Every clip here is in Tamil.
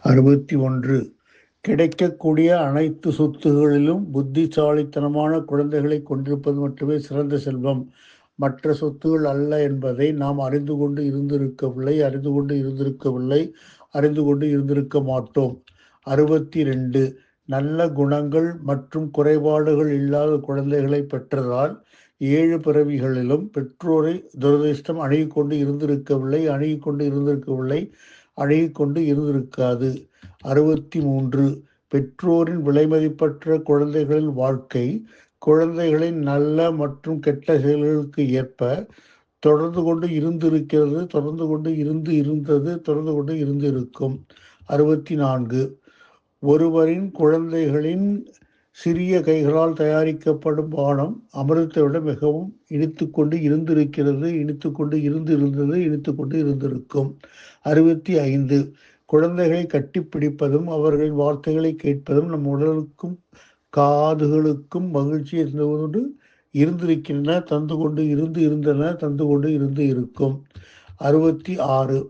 61. கிடைக்கக்கூடிய அனைத்து சொத்துகளிலும் புத்திசாலித்தனமான குழந்தைகளை கொண்டிருப்பது மட்டுமே சிறந்த செல்வம். மற்ற சொத்துகள் அல்ல என்பதை நாம் அறிந்து கொண்டு இருந்திருக்க மாட்டோம். 62. நல்ல குணங்கள் மற்றும் குறைபாடுகள் இல்லாத குழந்தைகளை பெற்றதால் 7 பிறவிகளிலும் பெற்றோரை துரதிர்ஷ்டம் அணுகிக்கொண்டு இருந்திருக்காது. 63. பெற்றோரின் விலைமதிப்பற்ற குழந்தைகளின் வாழ்க்கை குழந்தைகளின் நல்ல மற்றும் கெட்ட செயல்களுக்கு ஏற்ப தொடர்ந்து கொண்டு இருக்கும். 64. ஒருவரின் குழந்தைகளின் சிறிய கைகளால் தயாரிக்கப்படும் பானம் அமிர்தத்தை விட மிகவும் இனித்துக்கொண்டு இருந்திருக்கும். 65. குழந்தைகளை கட்டிப்பிடிப்பதும் அவர்களின் வார்த்தைகளை கேட்பதும் நம் உடலுக்கும் காதுகளுக்கும் மகிழ்ச்சியை தந்து கொண்டு இருக்கும். 66.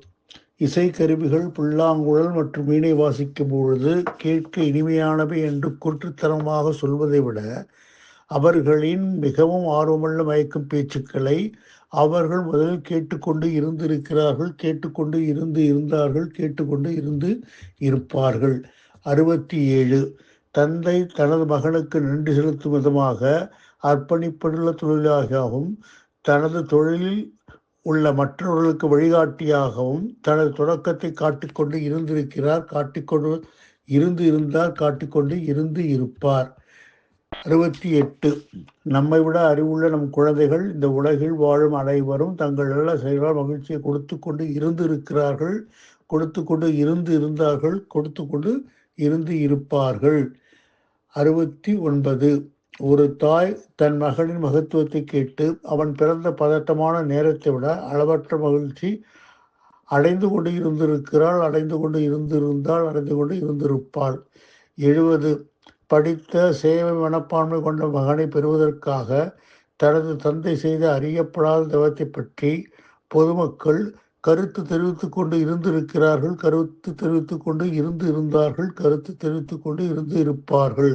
இசைக்கருவிகள் புல்லாங்குழல் மற்றும் வீணை வாசிக்கும் பொழுது கேட்க இனிமையானவை என்று குருட்டுத்தனமாக சொல்வதை விட அவர்களின் மிகவும் ஆர்வமுள்ள மயக்கும் பேச்சுக்களை அவர்கள் முதலில் கேட்டுக்கொண்டு இருப்பார்கள். 67. தந்தை தனது மகனுக்கு நன்றி செலுத்தும் விதமாக அர்ப்பணிப்புள்ள தொழிலாகவும் தனது தொழிலில் உள்ள மற்றவர்களுக்கு வழிகாட்டியாகவும் தனது தொடக்கத்தை காட்டிக்கொண்டு இருப்பார். 68. நம்மை விட அறிவுள்ள நம் குழந்தைகள் இந்த உலகில் வாழும் அனைவரும் தங்கள் நல்ல செயல்களால் மகிழ்ச்சியை கொடுத்து கொண்டு இருப்பார்கள். 69. ஒரு தாய் தன் மகனின் மகத்துவத்தை கேட்டு அவன் பிறந்த பதட்டமான நேரத்தை விட அளவற்ற மகிழ்ச்சி அடைந்து கொண்டு இருந்திருப்பாள். 70. படித்த சேவை மனப்பான்மை கொண்ட மகனை பெறுவதற்காக தனது தந்தை செய்த அறியப்படாத தவத்தை பற்றி பொதுமக்கள் கருத்து தெரிவித்துக் கொண்டு இருப்பார்கள்.